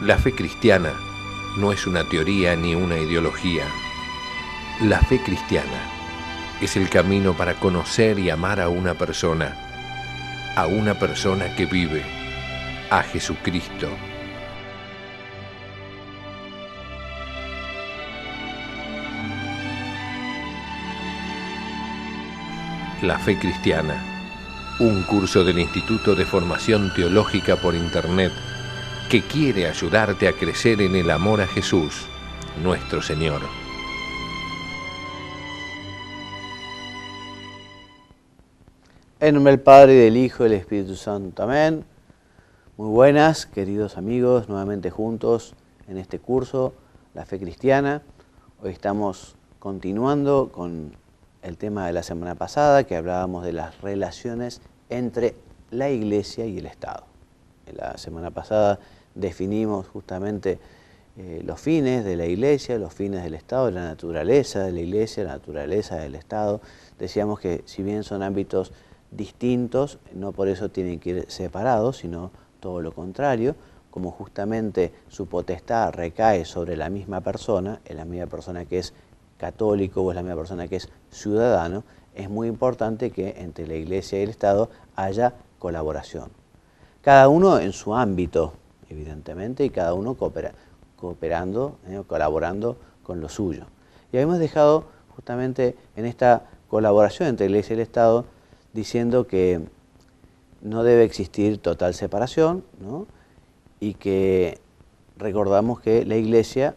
La fe cristiana no es una teoría ni una ideología. La fe cristiana es el camino para conocer y amar a una persona que vive, a Jesucristo. La fe cristiana, un curso del Instituto de Formación Teológica por Internet que quiere ayudarte a crecer en el amor a Jesús, nuestro Señor. En nombre del Padre, y del Hijo y del Espíritu Santo. Amén. Muy buenas, queridos amigos, nuevamente juntos en este curso, La Fe Cristiana. Hoy estamos continuando con el tema de la semana pasada, que hablábamos de las relaciones entre la Iglesia y el Estado. En la semana pasada definimos justamente los fines de la Iglesia, los fines del Estado, la naturaleza de la Iglesia, la naturaleza del Estado. Decíamos que si bien son ámbitos distintos, no por eso tienen que ir separados, sino todo lo contrario, como justamente su potestad recae sobre la misma persona, en la misma persona que es católico o es la misma persona que es ciudadano, es muy importante que entre la Iglesia y el Estado haya colaboración. Cada uno en su ámbito, evidentemente, y cada uno cooperando, colaborando con lo suyo. Y habíamos dejado justamente en esta colaboración entre la Iglesia y el Estado diciendo que no debe existir total separación, ¿no? Y que recordamos que la Iglesia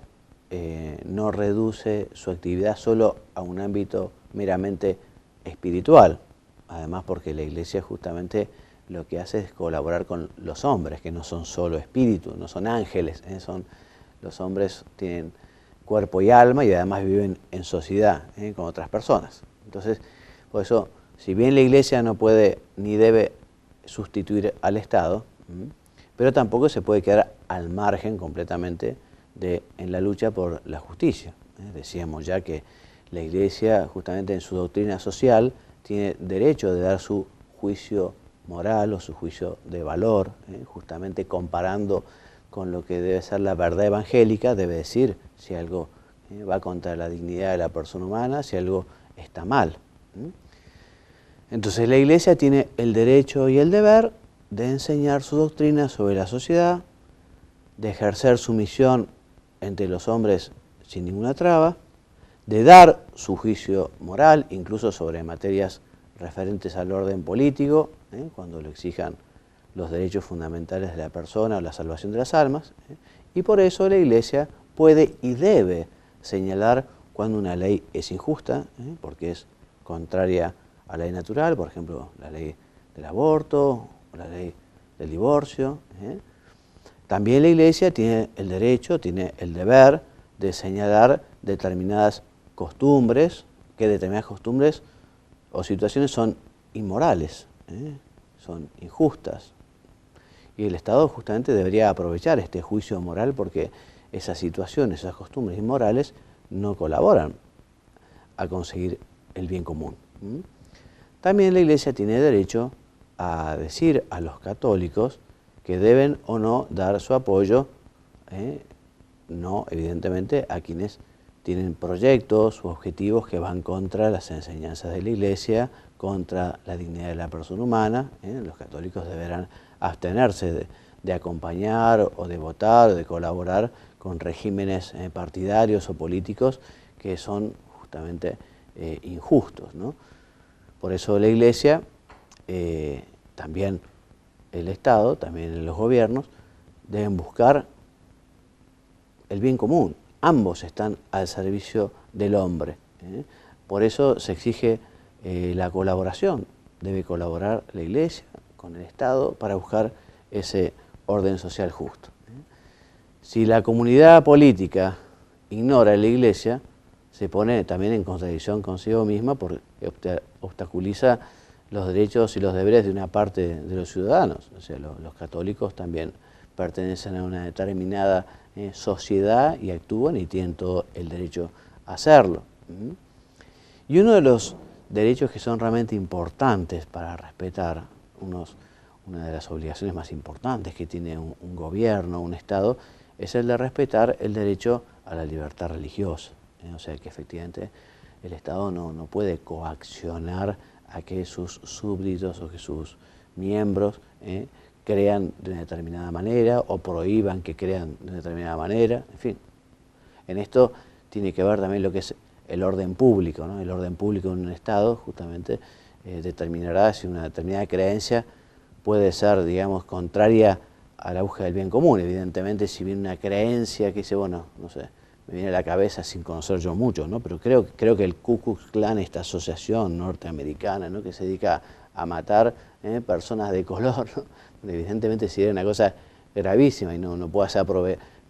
no reduce su actividad solo a un ámbito meramente espiritual, además porque la Iglesia justamente lo que hace es colaborar con los hombres, que no son solo espíritus, no son ángeles, los hombres tienen cuerpo y alma y además viven en sociedad con otras personas. Entonces, por eso, si bien la Iglesia no puede ni debe sustituir al Estado, pero tampoco se puede quedar al margen completamente en la lucha por la justicia. Decíamos ya que la Iglesia, justamente en su doctrina social, tiene derecho de dar su juicio moral o su juicio de valor, justamente comparando con lo que debe ser la verdad evangélica, debe decir si algo va contra la dignidad de la persona humana, si algo está mal. Entonces la Iglesia tiene el derecho y el deber de enseñar su doctrina sobre la sociedad, de ejercer su misión entre los hombres sin ninguna traba, de dar su juicio moral, incluso sobre materias referentes al orden político, cuando lo exijan los derechos fundamentales de la persona o la salvación de las almas, y por eso la Iglesia puede y debe señalar cuando una ley es injusta, porque es contraria a la ley natural, por ejemplo, la ley del aborto o la ley del divorcio. También la Iglesia tiene el derecho, tiene el deber de señalar determinadas costumbres, que determinadas costumbres o situaciones son inmorales, son injustas. Y el Estado justamente debería aprovechar este juicio moral porque esas situaciones, esas costumbres inmorales no colaboran a conseguir el bien común. También la Iglesia tiene derecho a decir a los católicos que deben o no dar su apoyo, no evidentemente a quienes tienen proyectos u objetivos que van contra las enseñanzas de la Iglesia, contra la dignidad de la persona humana. Los católicos deberán abstenerse de acompañar o de votar o de colaborar con regímenes partidarios o políticos que son justamente injustos, ¿no? Por eso la Iglesia, también el Estado, también los gobiernos, deben buscar el bien común. Ambos están al servicio del hombre. Por eso se exige la colaboración. Debe colaborar la Iglesia con el Estado para buscar ese orden social justo. Si la comunidad política ignora a la Iglesia, se pone también en contradicción consigo misma porque obstaculiza los derechos y los deberes de una parte de los ciudadanos. O sea, los católicos también pertenecen a una determinada sociedad y actúan y tienen todo el derecho a hacerlo. Y uno de los derechos que son realmente importantes para respetar, una de las obligaciones más importantes que tiene un gobierno, un Estado, es el de respetar el derecho a la libertad religiosa. O sea que efectivamente el Estado no puede coaccionar a que sus súbditos o que sus miembros crean de una determinada manera o prohíban que crean de una determinada manera, en fin. En esto tiene que ver también lo que es el orden público, ¿no? El orden público en un Estado justamente determinará si una determinada creencia puede ser, digamos, contraria a la búsqueda del bien común. Evidentemente, si viene una creencia que dice, bueno, no sé, me viene a la cabeza sin conocer yo mucho, ¿no? Pero creo que el Ku Klux Klan, esta asociación norteamericana, ¿no?, que se dedica a matar personas de color, ¿no? Evidentemente sería una cosa gravísima y no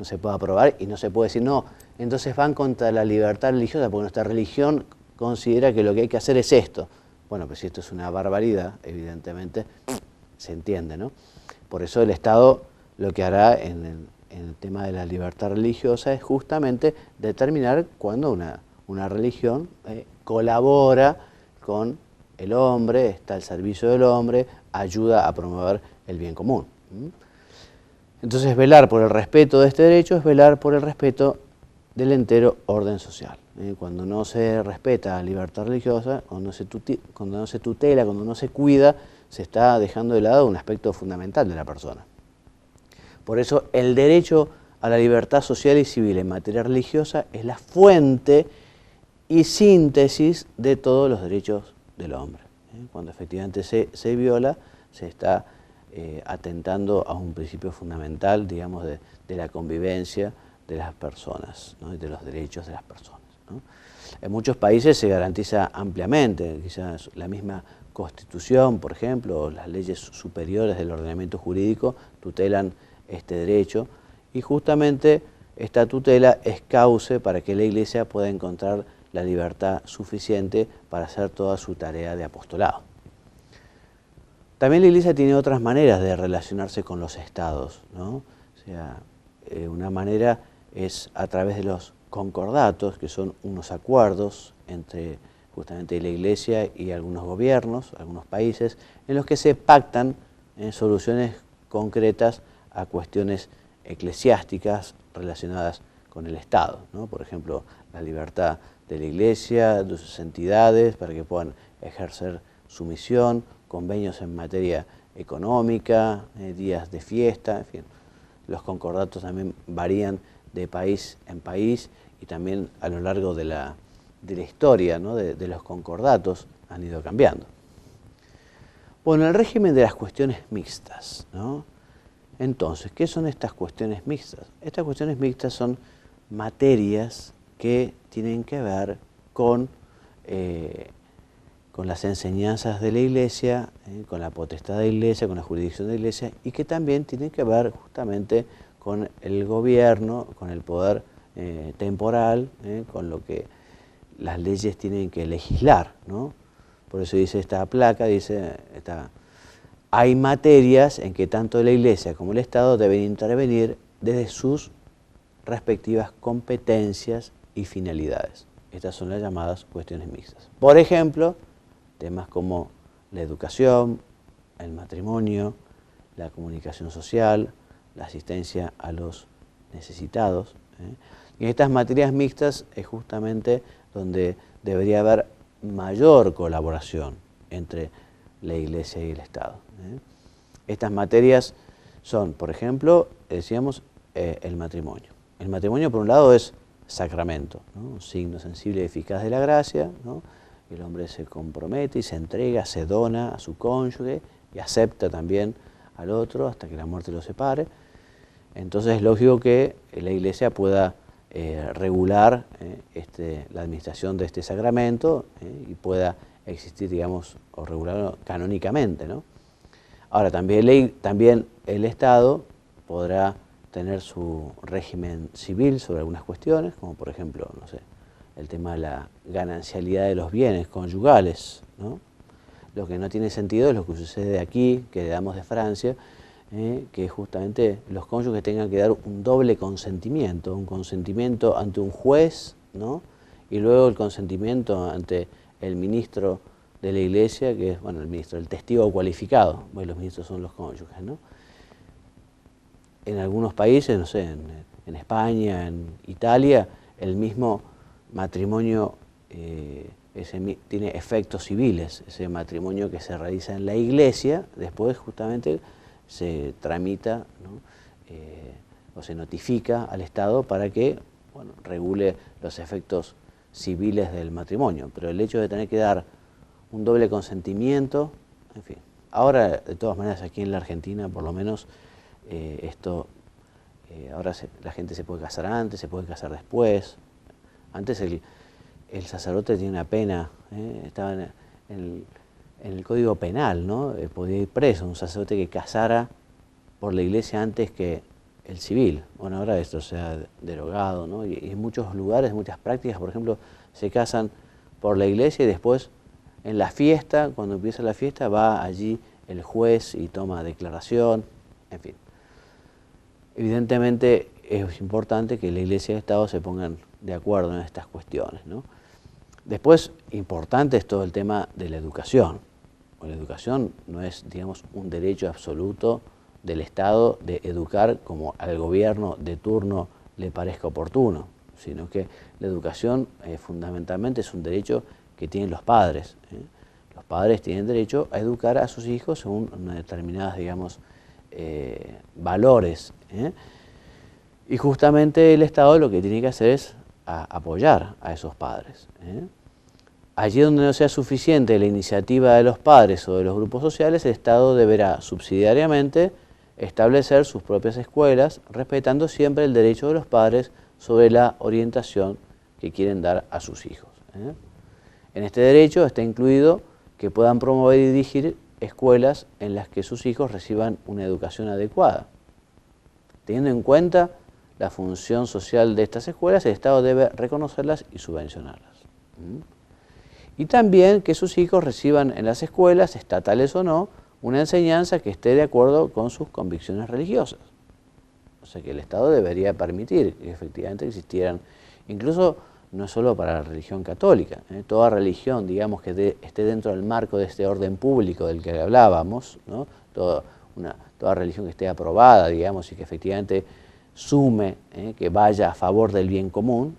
se puede aprobar y no se puede decir, no, entonces van contra la libertad religiosa porque nuestra religión considera que lo que hay que hacer es esto. Bueno, pues si esto es una barbaridad, evidentemente se entiende, ¿no? Por eso el Estado lo que hará en el tema de la libertad religiosa es justamente determinar cuando una religión colabora con el hombre, está al servicio del hombre, ayuda a promover el bien común. Entonces, velar por el respeto de este derecho es velar por el respeto del entero orden social. Cuando no se respeta la libertad religiosa, cuando no se tutela, cuando no se cuida, se está dejando de lado un aspecto fundamental de la persona. Por eso, el derecho a la libertad social y civil en materia religiosa es la fuente y síntesis de todos los derechos del hombre. Cuando efectivamente se viola, se está atentando a un principio fundamental, digamos, de la convivencia de las personas, ¿no?, y de los derechos de las personas, ¿no? En muchos países se garantiza ampliamente, quizás la misma Constitución, por ejemplo, o las leyes superiores del ordenamiento jurídico tutelan este derecho y justamente esta tutela es cauce para que la Iglesia pueda encontrar la libertad suficiente para hacer toda su tarea de apostolado. También la Iglesia tiene otras maneras de relacionarse con los estados, ¿no? O sea, una manera es a través de los concordatos, que son unos acuerdos entre justamente la Iglesia y algunos gobiernos, algunos países, en los que se pactan soluciones concretas a cuestiones eclesiásticas relacionadas con el Estado, ¿no? Por ejemplo, la libertad de la Iglesia, de sus entidades, para que puedan ejercer su misión, convenios en materia económica, días de fiesta, en fin. Los concordatos también varían de país en país y también a lo largo de la historia, ¿no?, de los concordatos han ido cambiando. Bueno, el régimen de las cuestiones mixtas, ¿no? Entonces, ¿qué son estas cuestiones mixtas? Estas cuestiones mixtas son materias que tienen que ver con las enseñanzas de la Iglesia, con la potestad de la Iglesia, con la jurisdicción de la Iglesia, y que también tienen que ver justamente con el gobierno, con el poder temporal, con lo que las leyes tienen que legislar, ¿no? Por eso dice esta placa, hay materias en que tanto la Iglesia como el Estado deben intervenir desde sus respectivas competencias y finalidades. Estas son las llamadas cuestiones mixtas. Por ejemplo, temas como la educación, el matrimonio, la comunicación social, la asistencia a los necesitados. Y en estas materias mixtas es justamente donde debería haber mayor colaboración entre la Iglesia y el Estado. Estas materias son, por ejemplo, decíamos, el matrimonio. El matrimonio, por un lado, es sacramento, ¿no?, un signo sensible y eficaz de la gracia, ¿no? El hombre se compromete y se entrega, se dona a su cónyuge y acepta también al otro hasta que la muerte lo separe. Entonces es lógico que la Iglesia pueda regular la administración de este sacramento y pueda existir, digamos, o regularlo canónicamente, ¿no? Ahora, también el Estado podrá tener su régimen civil sobre algunas cuestiones, como por ejemplo, no sé, el tema de la ganancialidad de los bienes conyugales, ¿no? Lo que no tiene sentido es lo que sucede aquí, que heredamos de Francia, que justamente los cónyuges tengan que dar un doble consentimiento, un consentimiento ante un juez, ¿no?, y luego el consentimiento ante el ministro de la Iglesia, que es, bueno, el testigo cualificado, bueno, los ministros son los cónyuges, ¿no? En algunos países, no sé, en España, en Italia, el mismo matrimonio tiene efectos civiles. Ese matrimonio que se realiza en la iglesia, después justamente se tramita, ¿no? O se notifica al Estado para que, bueno, regule los efectos civiles del matrimonio. Pero el hecho de tener que dar un doble consentimiento, en fin. Ahora, de todas maneras, aquí en la Argentina, por lo menos, ahora la gente se puede casar antes, se puede casar después. Antes el sacerdote tenía una pena, estaba en el Código Penal, ¿no? Podía ir preso un sacerdote que casara por la iglesia antes que el civil. Bueno, ahora esto se ha derogado, ¿no? Y en muchos lugares, muchas prácticas, por ejemplo, se casan por la iglesia y después en la fiesta, cuando empieza la fiesta, va allí el juez y toma declaración, en fin. Evidentemente es importante que la iglesia y el Estado se pongan de acuerdo en estas cuestiones, ¿no? Después, importante es todo el tema de la educación. La educación no es, digamos, un derecho absoluto del Estado de educar como al gobierno de turno le parezca oportuno, sino que la educación fundamentalmente es un derecho que tienen los padres. Los padres tienen derecho a educar a sus hijos según determinadas, digamos, valores. Y justamente el Estado lo que tiene que hacer es apoyar a esos padres. Allí donde no sea suficiente la iniciativa de los padres o de los grupos sociales, el Estado deberá subsidiariamente establecer sus propias escuelas, respetando siempre el derecho de los padres sobre la orientación que quieren dar a sus hijos. En este derecho está incluido que puedan promover y dirigir escuelas en las que sus hijos reciban una educación adecuada. Teniendo en cuenta la función social de estas escuelas, el Estado debe reconocerlas y subvencionarlas. Y también que sus hijos reciban en las escuelas, estatales o no, una enseñanza que esté de acuerdo con sus convicciones religiosas. O sea que el Estado debería permitir que efectivamente existieran, incluso no solo para la religión católica, toda religión, digamos, que esté dentro del marco de este orden público del que hablábamos, ¿no? Toda religión que esté aprobada, digamos, y que efectivamente sume, que vaya a favor del bien común,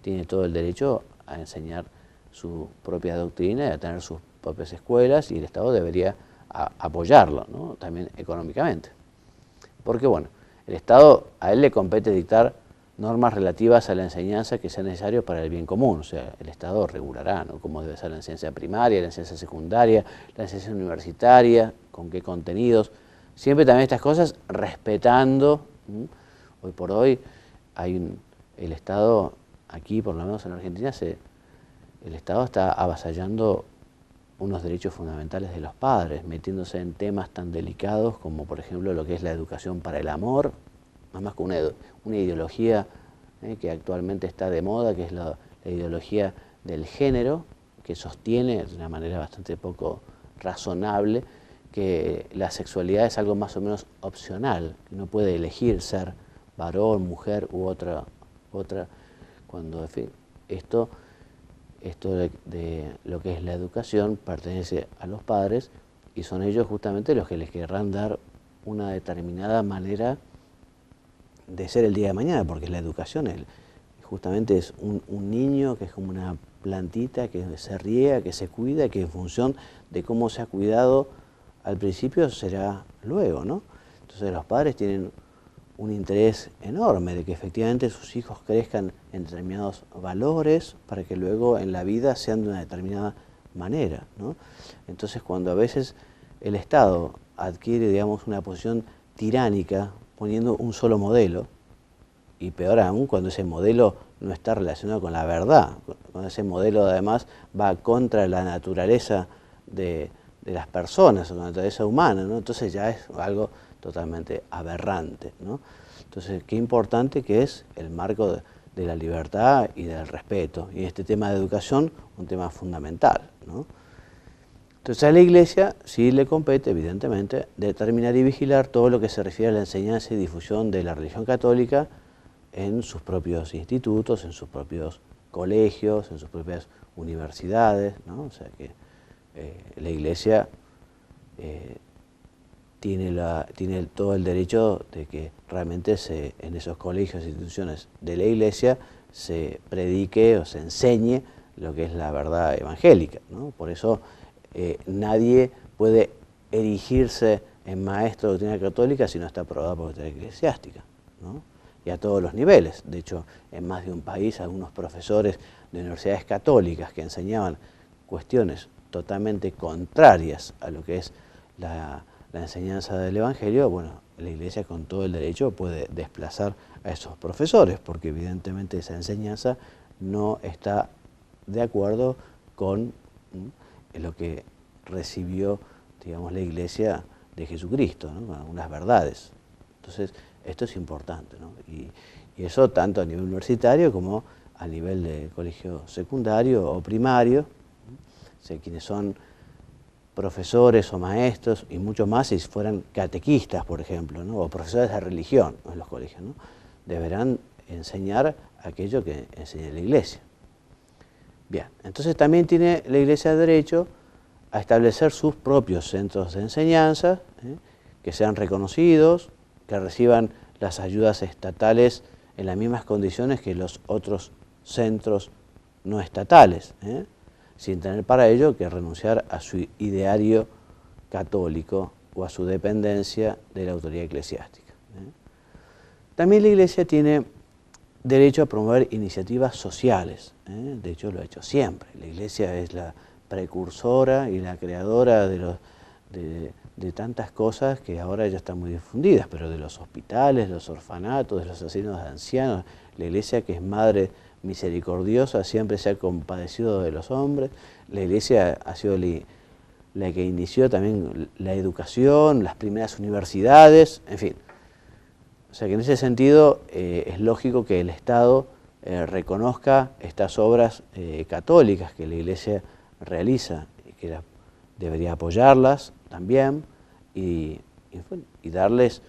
tiene todo el derecho a enseñar su propia doctrina y a tener sus propias escuelas, y el Estado debería apoyarlo, ¿no? También económicamente. Porque, bueno, el Estado, a él le compete dictar normas relativas a la enseñanza que sea necesario para el bien común. O sea, el Estado regulará, ¿no?, cómo debe ser la enseñanza primaria, la enseñanza secundaria, la enseñanza universitaria, con qué contenidos. Siempre también estas cosas respetando. Hoy por hoy el Estado, aquí por lo menos en Argentina, el Estado está avasallando unos derechos fundamentales de los padres, metiéndose en temas tan delicados como, por ejemplo, lo que es la educación para el amor, más que una ideología que actualmente está de moda, que es la ideología del género, que sostiene de una manera bastante poco razonable que la sexualidad es algo más o menos opcional, que uno puede elegir ser varón, mujer u otra, cuando en fin, esto de lo que es la educación pertenece a los padres y son ellos justamente los que les querrán dar una determinada manera de ser el día de mañana, porque la educación justamente es un niño que es como una plantita que se riega, que se cuida, que en función de cómo se ha cuidado al principio será luego, ¿no? Entonces los padres tienen un interés enorme de que efectivamente sus hijos crezcan en determinados valores para que luego en la vida sean de una determinada manera, ¿no? Entonces cuando a veces el Estado adquiere, digamos, una posición tiránica poniendo un solo modelo, y peor aún cuando ese modelo no está relacionado con la verdad, cuando ese modelo además va contra la naturaleza de las personas, con la naturaleza humana, ¿no? Entonces ya es algo totalmente aberrante, ¿no? Entonces, qué importante que es el marco de la libertad y del respeto. Y este tema de educación, un tema fundamental, ¿no? Entonces a la Iglesia sí le compete, evidentemente, determinar y vigilar todo lo que se refiere a la enseñanza y difusión de la religión católica en sus propios institutos, en sus propios colegios, en sus propias universidades, ¿no? O sea que la Iglesia tiene todo el derecho de que realmente en esos colegios e instituciones de la Iglesia se predique o se enseñe lo que es la verdad evangélica, ¿no? Por eso nadie puede erigirse en maestro de doctrina católica si no está aprobado por la autoridad eclesiástica, ¿no? Y a todos los niveles. De hecho, en más de un país, algunos profesores de universidades católicas que enseñaban cuestiones totalmente contrarias a lo que es la enseñanza del Evangelio, bueno, la Iglesia con todo el derecho puede desplazar a esos profesores, porque evidentemente esa enseñanza no está de acuerdo con lo que recibió, digamos, la Iglesia de Jesucristo, ¿no? Con algunas verdades. Entonces, esto es importante, ¿no? Y eso tanto a nivel universitario como a nivel de colegio secundario o primario. O sea, quienes son profesores o maestros y mucho más si fueran catequistas, por ejemplo, ¿no? O profesores de religión en los colegios, ¿no? Deberán enseñar aquello que enseña la Iglesia. Bien, entonces también tiene la Iglesia derecho a establecer sus propios centros de enseñanza, que sean reconocidos, que reciban las ayudas estatales en las mismas condiciones que los otros centros no estatales, sin tener para ello que renunciar a su ideario católico o a su dependencia de la autoridad eclesiástica. También la Iglesia tiene derecho a promover iniciativas sociales, de hecho lo ha hecho siempre. La Iglesia es la precursora y la creadora de tantas cosas que ahora ya están muy difundidas, pero de los hospitales, los orfanatos, de los asilos de ancianos. La Iglesia, que es madre misericordiosa, siempre se ha compadecido de los hombres. La Iglesia ha sido la que inició también la educación, las primeras universidades, en fin. O sea que en ese sentido es lógico que el Estado reconozca estas obras católicas que la Iglesia realiza y que debería apoyarlas también y darles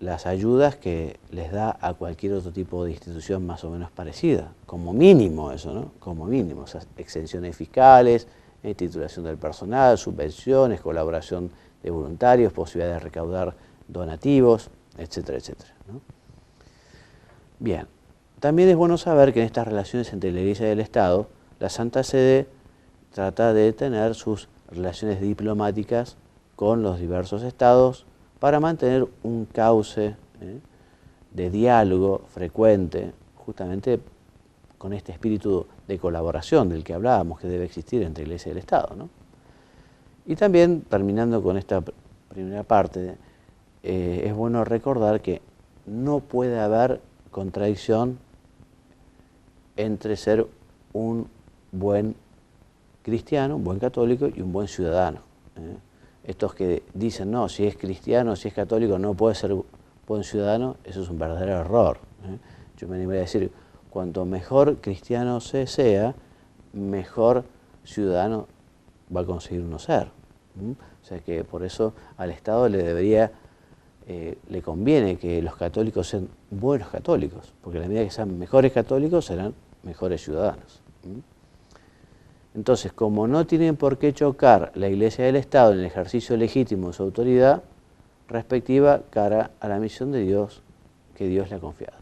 las ayudas que les da a cualquier otro tipo de institución más o menos parecida, como mínimo eso, ¿no? Como mínimo, o sea, exenciones fiscales, titulación del personal, subvenciones, colaboración de voluntarios, posibilidad de recaudar donativos, etcétera, etcétera, ¿no? Bien, también es bueno saber que en estas relaciones entre la Iglesia y el Estado, la Santa Sede trata de tener sus relaciones diplomáticas con los diversos estados para mantener un cauce de diálogo frecuente, justamente con este espíritu de colaboración del que hablábamos que debe existir entre la Iglesia y el Estado, ¿no? Y también, terminando con esta primera parte, es bueno recordar que no puede haber contradicción entre ser un buen cristiano, un buen católico y un buen ciudadano. Estos que dicen, no, si es cristiano, si es católico, no puede ser buen ciudadano, eso es un verdadero error. Yo me animaría a decir, cuanto mejor cristiano sea, mejor ciudadano va a conseguir uno ser. O sea que por eso al Estado le conviene que los católicos sean buenos católicos, porque a la medida que sean mejores católicos serán mejores ciudadanos. Entonces, como no tienen por qué chocar la Iglesia y el Estado en el ejercicio legítimo de su autoridad respectiva cara a la misión de Dios que Dios le ha confiado.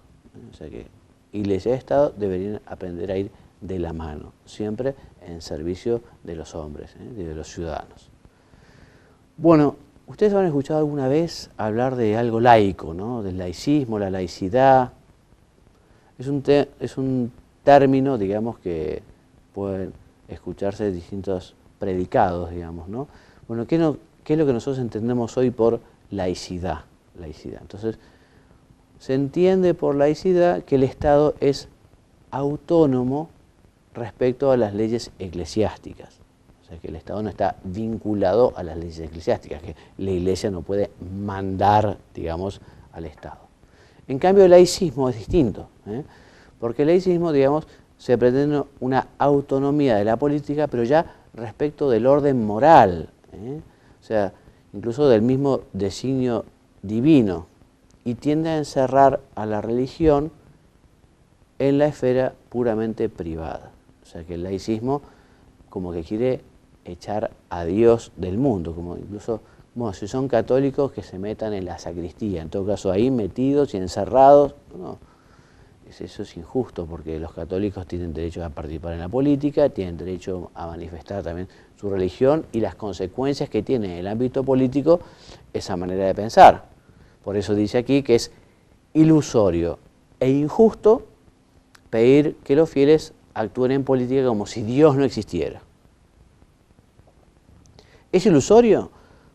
O sea que Iglesia y Estado deberían aprender a ir de la mano, siempre en servicio de los hombres, de los ciudadanos. Bueno, ustedes han escuchado alguna vez hablar de algo laico, ¿no? Del laicismo, la laicidad. Es un término, digamos, que pueden escucharse de distintos predicados, digamos, ¿no? Bueno, ¿qué es lo que nosotros entendemos hoy por laicidad? Entonces, se entiende por laicidad que el Estado es autónomo respecto a las leyes eclesiásticas. O sea, que el Estado no está vinculado a las leyes eclesiásticas, que la Iglesia no puede mandar, digamos, al Estado. En cambio, el laicismo es distinto, porque el laicismo, digamos, se pretende una autonomía de la política, pero ya respecto del orden moral, o sea, incluso del mismo designio divino, y tiende a encerrar a la religión en la esfera puramente privada. O sea que el laicismo como que quiere echar a Dios del mundo, como incluso bueno, si son católicos que se metan en la sacristía, en todo caso ahí metidos y encerrados. No, eso es injusto porque los católicos tienen derecho a participar en la política, tienen derecho a manifestar también su religión y las consecuencias que tiene en el ámbito político esa manera de pensar. Por eso dice aquí que es ilusorio e injusto pedir que los fieles actúen en política como si Dios no existiera. Es ilusorio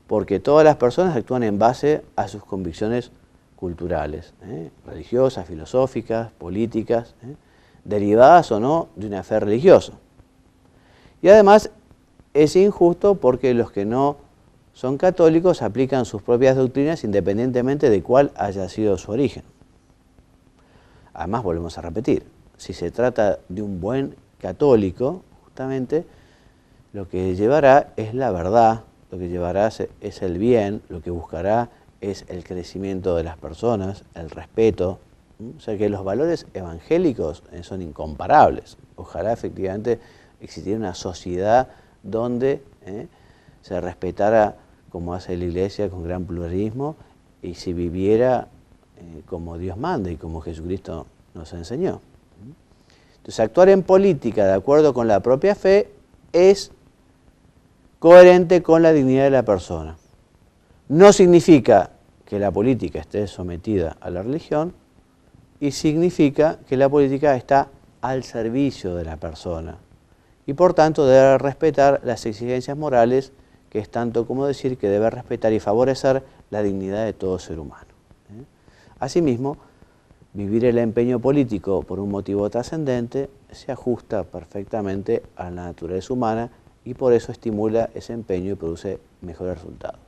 porque todas las personas actúan en base a sus convicciones culturales, religiosas, filosóficas, políticas, derivadas o no de una fe religiosa. Y además es injusto porque los que no son católicos aplican sus propias doctrinas independientemente de cuál haya sido su origen. Además, volvemos a repetir, si se trata de un buen católico, justamente lo que llevará es la verdad, lo que llevará es el bien, lo que buscará es el crecimiento de las personas, el respeto. O sea que los valores evangélicos son incomparables. Ojalá efectivamente existiera una sociedad donde se respetara como hace la Iglesia con gran pluralismo y se viviera como Dios manda y como Jesucristo nos enseñó. Entonces actuar en política de acuerdo con la propia fe es coherente con la dignidad de la persona. No significa que la política esté sometida a la religión y significa que la política está al servicio de la persona y por tanto debe respetar las exigencias morales, que es tanto como decir que debe respetar y favorecer la dignidad de todo ser humano. Asimismo, vivir el empeño político por un motivo trascendente se ajusta perfectamente a la naturaleza humana y por eso estimula ese empeño y produce mejores resultados.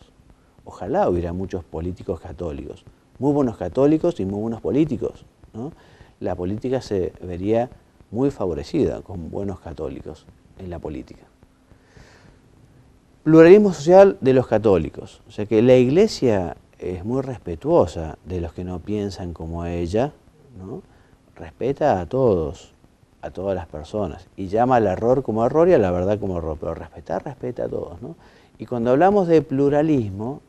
Ojalá hubiera muchos políticos católicos, muy buenos católicos y muy buenos políticos, ¿no? La política se vería muy favorecida con buenos católicos en la política. Pluralismo social de los católicos, o sea que la Iglesia es muy respetuosa de los que no piensan como ella, ¿no? Respeta a todos, a todas las personas, y llama al error como error y a la verdad como error, pero respeta a todos, ¿no? Y cuando hablamos de pluralismo,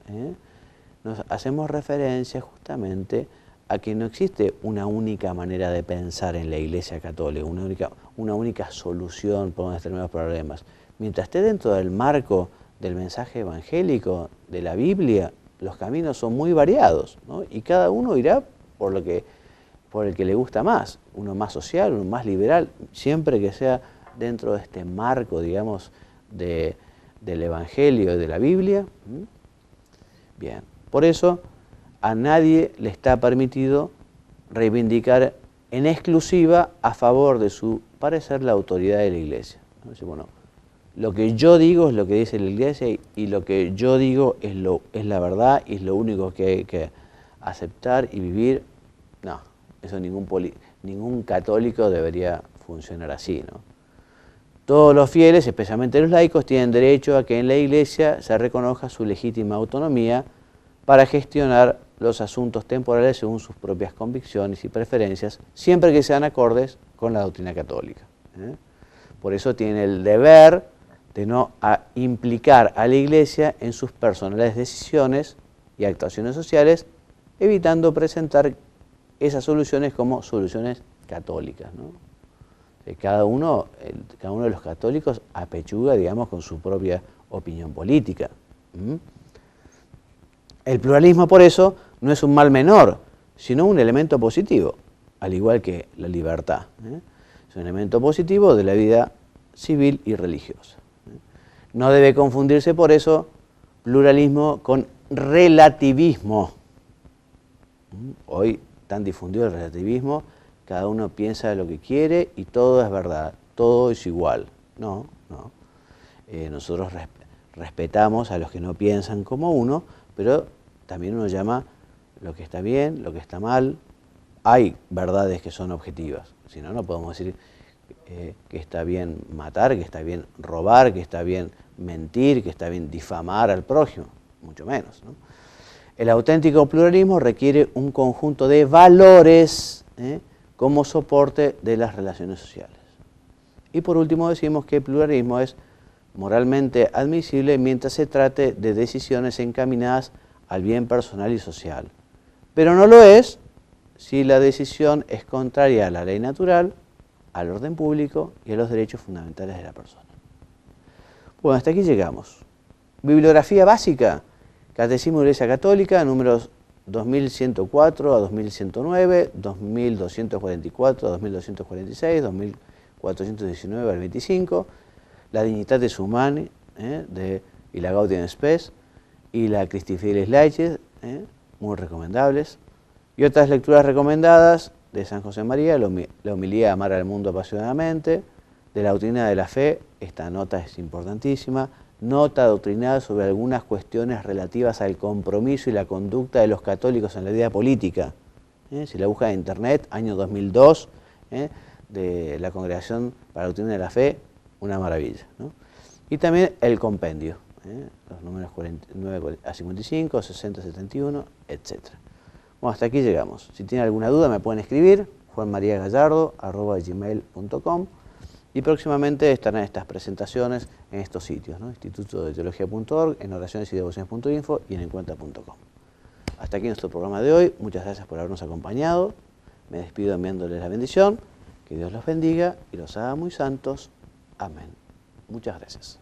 nos hacemos referencia justamente a que no existe una única manera de pensar en la Iglesia Católica, una única solución para determinados problemas. Mientras esté dentro del marco del mensaje evangélico de la Biblia, los caminos son muy variados, ¿no? Y cada uno irá por el que le gusta más, uno más social, uno más liberal, siempre que sea dentro de este marco, digamos, del Evangelio y de la Biblia. Bien, por eso a nadie le está permitido reivindicar en exclusiva a favor de su parecer la autoridad de la Iglesia. Entonces, bueno, lo que yo digo es lo que dice la Iglesia y lo que yo digo es la verdad y es lo único que hay que aceptar y vivir. No, eso ningún católico debería funcionar así, ¿no? Todos los fieles, especialmente los laicos, tienen derecho a que en la Iglesia se reconozca su legítima autonomía para gestionar los asuntos temporales según sus propias convicciones y preferencias, siempre que sean acordes con la doctrina católica. Por eso tienen el deber de no implicar a la Iglesia en sus personales decisiones y actuaciones sociales, evitando presentar esas soluciones como soluciones católicas, ¿no? Cada uno de los católicos apechuga, digamos, con su propia opinión política. El pluralismo, por eso, no es un mal menor, sino un elemento positivo, al igual que la libertad. Es un elemento positivo de la vida civil y religiosa. No debe confundirse, por eso, pluralismo con relativismo. Hoy tan difundido el relativismo, cada uno piensa lo que quiere y todo es verdad, todo es igual. No. Nosotros respetamos a los que no piensan como uno, pero también uno llama lo que está bien, lo que está mal. Hay verdades que son objetivas, si no, no podemos decir que está bien matar, que está bien robar, que está bien mentir, que está bien difamar al prójimo, mucho menos, ¿no? El auténtico pluralismo requiere un conjunto de valores como soporte de las relaciones sociales. Y por último decimos que el pluralismo es moralmente admisible mientras se trate de decisiones encaminadas al bien personal y social. Pero no lo es si la decisión es contraria a la ley natural, al orden público y a los derechos fundamentales de la persona. Bueno, hasta aquí llegamos. Bibliografía básica, Catecismo de la Iglesia Católica, números 2104 a 2109, 2244 a 2246, 2419 al 25, la Dignitatis Humanae y la Gaudium Spes y la Christi Fidelis Laicis, muy recomendables. Y otras lecturas recomendadas de San José María, la homilía de Amar al Mundo Apasionadamente, de la Doctrina de la Fe, esta nota es importantísima, nota doctrinal sobre algunas cuestiones relativas al compromiso y la conducta de los católicos en la vida política. Si la busca en internet, año 2002, de la Congregación para la Doctrina de la Fe, una maravilla, ¿no? Y también el compendio, los números 49 a 55, 60 a 71, etc. Bueno, hasta aquí llegamos. Si tienen alguna duda me pueden escribir, juanmariagallardo@gmail.com, y próximamente estarán estas presentaciones en estos sitios, ¿no? Instituto de Teología.org, en oracionesydevociones.info y en encuentra.com. Hasta aquí nuestro programa de hoy. Muchas gracias por habernos acompañado. Me despido enviándoles la bendición. Que Dios los bendiga y los haga muy santos. Amén. Muchas gracias.